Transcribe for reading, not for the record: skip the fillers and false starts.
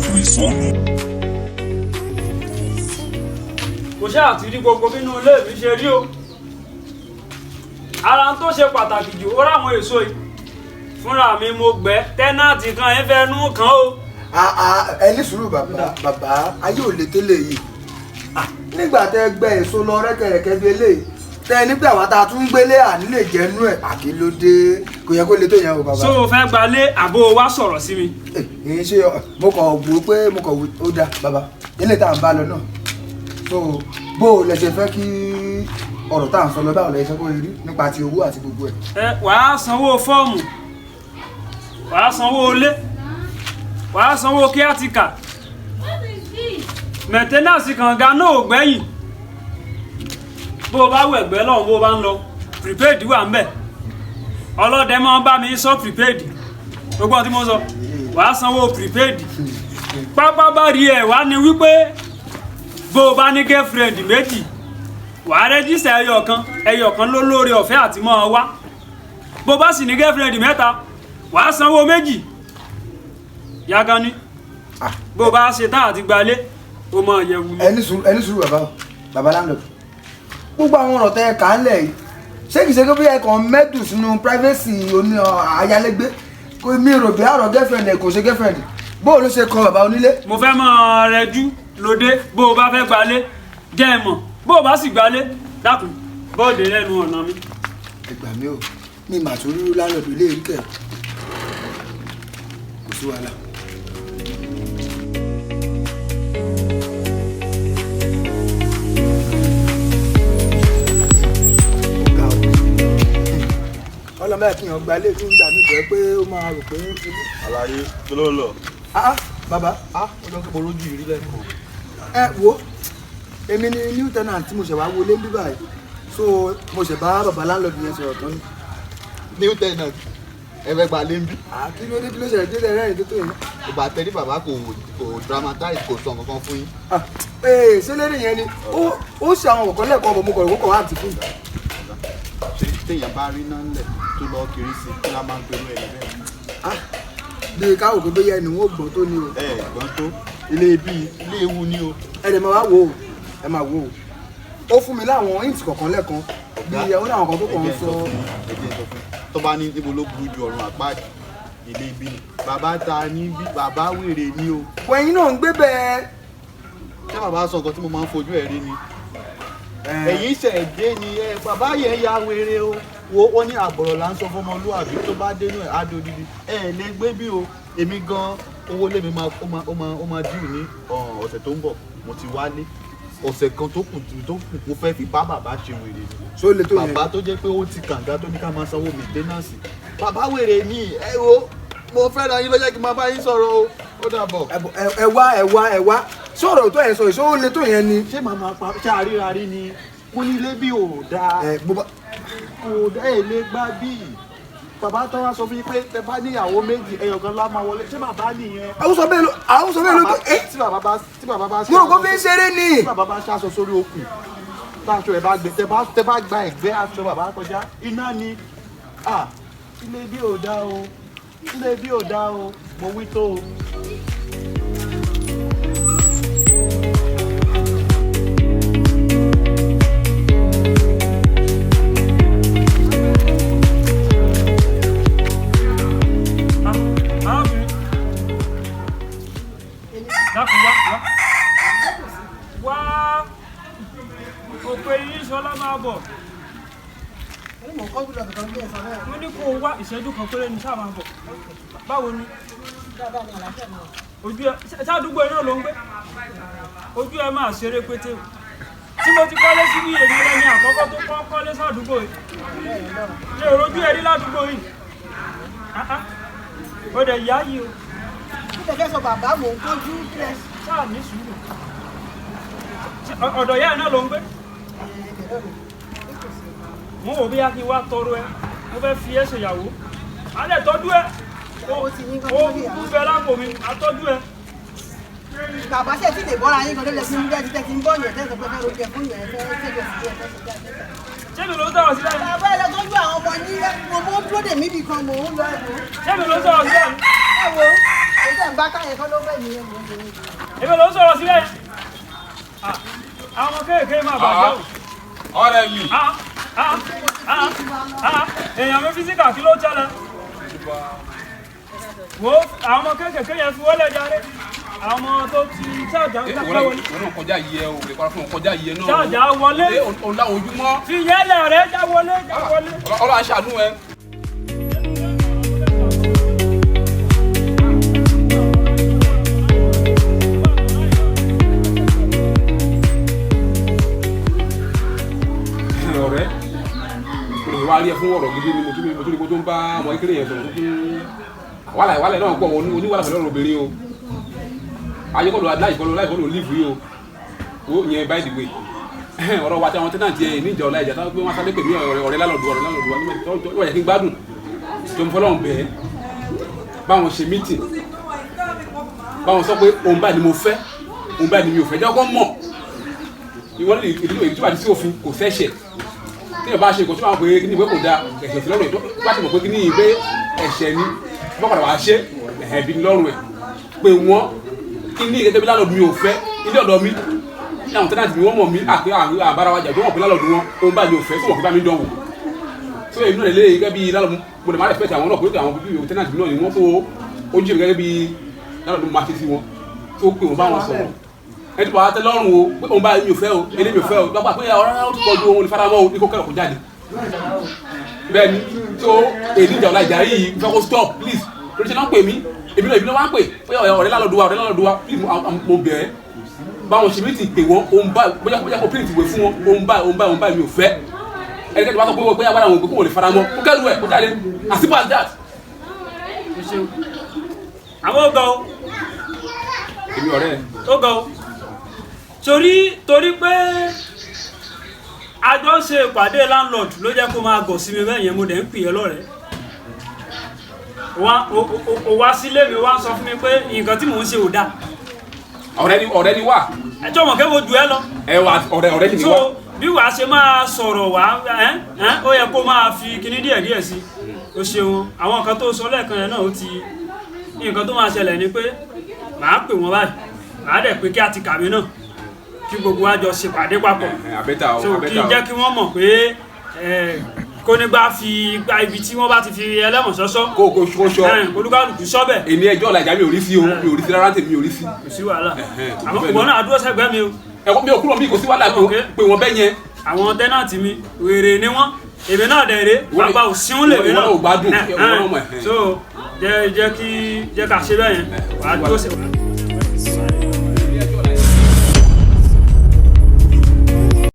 lọ́dún ìsọnù. kò ṣáà ti rí gbogbo nínú ilé mi ṣe rí o ara tó ṣe pàtàkì jù ó ráwọn èso yìí fúnra mi mo gbẹ́ tẹ́nàtì kan ẹ fẹ́ nú kan o. ẹ ní sùúrù bàbá ayé ò lè tẹ́lẹ̀ yìí nígbà tẹ́ gbẹ́ èso lọ rẹ́kẹ̀rẹ́kẹ́ bí eléyìí tẹ́ nígbà wá tá a tún gbélé àní lè jẹ́nu ẹ̀ àkílódé kò yẹ kó lè tó yẹn o bàbá. so o fẹ́ gbalé àbò wa sọ̀rọ̀ sí mi. èyí ṣe mo kàn wò pé mo kàn wò ó dáa bàbá ilé tá à ń bá lọ náà so bó o lẹ ṣe fẹ́ kí ọ̀rọ̀ tá à ń sọ lọ báwo lẹ ṣe kó rí nípa ti owó àti gbogbo ẹ̀. wàá sanwó fọ́ọ̀mù wàá sanwó ilé wàá sanwó kíátìkà mẹ̀tẹ́nàsì kànga náà ò gbẹ́yìn bó o bá wẹ̀gbẹ́ lọ́hùn bó o bá ń lọ prepaid wà ń bẹ̀ ọlọ́dẹ máa ń bá mi sọ prepaid gbogbo ọtí mo sọ wàá sanwó prepaid pápá bá rí ẹ̀ wá ní wípé bó o bá ní girlfriend méjì wàá rẹ́jísítà ẹyọ kan ló lóore ọ̀fẹ́ àti mọ́ ọ wá bó o bá sì ní girlfriend mẹ́ta wàá sanwó méjì yágan ní bó o bá ṣe tán àti gbalé o mọ ìyẹ̀wù ni. ẹni sùúrù bàbá landlord gbogbo àwọn ọ̀rọ̀ tẹ́ ẹ kà á lẹ̀ yìí ṣé kìí ṣe pé bí ẹ kàn mẹ́dù sínú privacy oní ayálégbé kò mi rò bí àrò girlfriend ẹ kò ṣe girlfriend bó o ló ṣe kan bàbá onílé. mo fẹ́ mọ rẹjú lóde bó o bá fẹ́ gbalé jẹ́ ẹ mọ̀ bó o bá sì gbalé dákun bọ́ọ̀dé lẹ́nu ọ̀nà mi. ẹ gbà mí o mi mà tó rírú landlord ilé rí kẹ kò sí wàhálà. ọlọmọ ẹ kìyàn gba ilé tí ń gbà mí jẹ pé ó máa rò pé. àlàyé tó ló lọ. bàbá ó lọ kí mo rójú ìrí lẹ́kọ̀ọ́. ẹ wo èmi ni new tenant tí mo ṣẹ̀ wá wọlé bí báyìí so mo ṣẹ̀ bá bàbá landlord yẹn sọ̀rọ̀ tán. new tenant ẹ fẹ́ gba lé ń bí. kí ló dé kí ló ṣẹlẹ̀ dé lẹ́rìn tó tó yẹn. ìgbà tẹ́lí bàbá kò dramatize kò sọ nǹkan fún yín. ṣé lẹ́rìn yẹn ni ó ṣe àwọn ọ̀kan lẹ́ẹ̀kan ọmọ mo kọ̀ wọ́n wá àti fún mi. téèyàn bá rí náà ńlẹ̀ tó lọ kiri sí kí wọ́n máa ń gbèrú ẹ̀ bẹ́ẹ̀. bí káwọ̀ pé bóyá ẹni wọn ò gbọ́n tó ní o. gbọ́n tó ilé ewu ni o. ẹ dẹ̀ máa wá wò ó ẹ máa wò ó ó fún mi láwọn hint kọ̀ọ̀kan lẹ́ẹ̀kan bí ìyàwó náà kan tó kàn ń sọ. tó bá ní ibo ló burú ju ọ̀run àpáàdì ilé ibi ni bàbá ta ní bí bàbá wèrè ni o. wẹ̀yìn náà ń gbé bẹ́ẹ̀. ṣé bàbá sọ nǹkan tí mo máa ń fojú ẹ̀ rí ni. ẹ̀yìn ṣẹ̀dé ni bàbá yẹn ya wèrè o wo ó ní àbọ̀rọ̀ là ń sọ fọmọlúwàbí tó bá dénú ẹ̀ á dodidi lè gbé bí o èmi gan owó lèmi ó máa dìrù ní ọ̀sẹ̀ tó ń bọ̀ mo ti wálé ọ̀sẹ̀ kan tó kù mo fẹ́ fi bá bàbá ṣe wèrè ni bàbá tó jẹ́ pé ó ti kàǹgá tó ní ká máa sanwó maintenance bàbá wèrè ni ẹ wo mo fẹ́ ra yín lọ́jọ́ kí n máa bá yín sọ̀rọ̀ o ó dàbọ̀. ẹ wá sọ̀rọ̀ tó yẹn sọ ìṣòro le tó yẹn ni. ṣé màmá pa ṣé àríra rí ni mo ní ilé bí ò dáa kò dá èlé gbá bí bàbá tó wá sọ fún yín pé tẹ bá níyàwó méjì ẹyọ kan lá máa wọlé ṣé bàbá nìyẹn. àwọn sọ bẹ́ẹ̀ ló tí bàbá bá mo rò kó fi ń ṣeré ni. tí bàbá bá ṣaṣọ sórí okùn táṣọ ẹ bá gbé tẹ bá gba ẹ̀gbẹ́ aṣọ bàbá kọjá iná ni ilé bí ò dá o ilé bí ò dá o mo wí tó o. dákun wá òpè yín sọlá máa bọ̀ mo ní kó o wá ìṣẹ́jú kan péré ní sáà máa bọ̀ báwo ni ojú ẹ sádùúgbò iná ló ń gbé ojú ẹ máa ṣeré pété tí mo ti kọ́lé síbí èmi lẹ́ni àkọ́kọ́ tó kọ́ kọ́lé sádùúgbò yìí ṣe òrojú ẹ rí ládùúgbò yìí ó dẹ̀ yá yìí o. Kí sọ bàbá mò ń kánjú kílẹ̀. Sáà ní sùúrù. Ọ̀dọ̀ ìyá ẹ̀ náà ló ń gbé. Mo wò bí a kí wá tọrọ ẹ, mo fẹ́ fi ẹ́ ṣèyàwó. A lè tọ́jú ẹ. Ó kú bẹ lápò mi, a tọ́jú ẹ. Bàbá ṣe ti lè bọ́ra yín kan lélẹ̀ sí ní bẹ́ẹ̀ títẹ̀ tí ń bọ̀ yẹn tẹ́sán pé fẹ́ lóúnjẹ fún yẹn fẹ́ tẹ́jọ sí ẹ ṣé mi ló ń sọ̀rọ̀ sílẹ̀? Bàbá ẹ lọ tọ́jú àwọn ọmọ ní mo mọ́ dúró dè mí bì kan mò ń lọ ẹ̀kọ́. Ṣé mi ló ń sọ̀rọ̀ sílẹ̀? Ẹ wo, ètò bá káyẹ̀ kọ́ ló fẹ́ mi yẹn. Èmi ló ń sọ̀rọ̀ sílẹ̀ yẹn. Àwọn kéèké máa bàjẹ́ o. Ọ̀rẹ́ mi. Èèyàn mi físíkà kí ló tẹ́lẹ̀? Wo àwọn ọmọ kéèké yẹn fi wọlé jáde. Àwọn ọmọ tó ti ṣáàjà ń ká wọlé. Wọ́n náà kọjá yìí ẹ o, lè kọ́ra fún kọjá yìí ẹ náà. Ṣáàjà wọlé. Ọ̀la ojúmọ́. Fi yẹ́lẹ̀ rẹ̀ já wọlé. Ọlọ́run aṣàánú ẹ. Ọ̀rẹ́ kò wá rí ẹ fún ọ̀rọ̀ gidi ni mo tún ní kó tó ń bá ọmọ kékeré yẹn sọ̀rọ̀ tó wàhálà náà pọ̀ oníwàlà pẹ̀lú ọ̀rọ̀ obìnrin o ayékọ̀lù láìkọ̀lù lífù yìí o yẹn by the way ọ̀rọ̀ wa tí àwọn tẹ́nàtì ẹ̀ níjà ọ̀la ìjà táwọn pé wọ́n sáré pè mí ọ̀rẹ́ lálọ́dù wọ́n yẹ kí n gbádùn tó ń fọlọ́run bẹ́ẹ̀ báwọn ṣe mítìn báwọn sọ pé òun báyìí ni mo fẹ́ òun báyìí ni mi ò fẹ́ jẹ́ kó mọ̀ ìwọ́n ní ìdílé ìtura àti sí òfin kò fẹ́ṣẹ̀ tí ẹ bá ṣe nǹkan tí wọ́n pè é ní ìwé kò dáa ẹ̀ṣẹ̀ sí lọ́rùn ẹ̀ bá ti mọ̀ pé kí ní ìwé ẹ̀ṣẹ̀ ni wọ́n padà wá ṣe ẹ̀bí lọ́rùn ẹ̀ pé wọ́n kí ní ìgẹ́gẹ́ bí lálọ́dún mi ò fẹ́ ilé ọ̀dọ́ mi ní àwọn tẹ́nàtì mi wọ́n mọ̀ mí àpé àbára wa jà tó wọ́n pé lálọ́dún wọn òun bá mi ò fẹ́ tó wọ́n kí bá mi dánwò tó èyí náà lè gẹ́gẹ́ bí lálọ́dún mo lè má respect àwọn náà pé àwọn tẹ́nàtì mi náà ni wọ́n tó ojú ẹ̀ gẹ́gẹ́ bí lálọ́dún máa ṣe sí wọn tó pé wọ́n bá wọn sọ̀rọ̀ ẹni tó bá tẹ lọ́rùn o pé òun bá mi ò fẹ́ o èdè mi ò fẹ́ o lọ́pàá pé ọ̀rọ̀ náà tó tọ́jú òun ní faramọ́ o ní kó kẹ́rọ̀ kó jáde bẹ́ẹ̀ni tó èdè ìjà ọ̀la ìjà yìí fẹ́ kó stop please lórí ṣe náà pè mí èmi náà wá ń pè pé ọ̀rẹ́ lálọ́dúnwá please mo bẹ̀ẹ́ báwọn ṣe mí ti pè wọ́n òun bá bóyá kó print ìwé fún wọn òun bá mi ò fẹ́ ẹnikẹ́ni bá sọ pé bóyá wàdà wọn pé kó wọ́n lè faramọ́ kó kẹ́rù ẹ̀ kó jáde as simple as that. àwọn ọgọ o èmi ọ̀rẹ́ ọgọ o torí pé àjọ ṣe ìpàdé landlord ló jẹ́ kó máa gọ̀ sí mi bẹ́ẹ̀ yẹn mo dẹ̀ ń pè é lọ́rẹ̀ẹ́ o wá sílé mi wá ń sọ fún mi pé nǹkan tí mò ń ṣe ò dáa. ọ̀rẹ́ ni wá. ẹjọ́ mọ̀ kẹ́wọ́ ju ẹ lọ. ẹ wà ọ̀rẹ́ ni wá. so bí wàá ṣe máa sọ̀rọ̀ wá ó yẹ kó máa fi kinní díẹ̀díẹ̀ sí o ṣeun àwọn nǹkan tó sọ lẹ́ẹ̀kan yẹn náà ó ti nǹkan tó máa ṣẹlẹ̀ ni pé màá pè wọ́n báyìí màá dẹ̀ pé kí a ti kàwé náà kí gbogbo wa jọ ṣèpàdé papọ̀ so kí n jẹ́ kí wọ́n mọ̀ pé kó nígbà fi gba ibi tí wọ́n bá ti fi ẹlẹ́wọ̀n ṣọ́ṣọ́ kó ṣọ́ olúkálùkù sọ́bẹ̀. èmi ẹjọ́ ọ̀làjà mi ò rí sí o mi ò rí sí rárá tèmi ò rí sí. kò sí wàhálà àmọ́ ìwọ náà àdúró sẹ́gbẹ́ mi o. ẹ̀kọ́ mi ò kúrò mi kò sí wàhálà pé wọ́n bẹ́ yẹn. àwọn tẹ́nàtì mi wèrè ni wọ́n èmi náà dẹ̀ rè bàbá òsín lè rí náà. ìwọ náà ò gbádùn so jẹ́ ká ṣe bẹ́ẹ̀ yẹn wàá dúró sẹ́gbẹ́.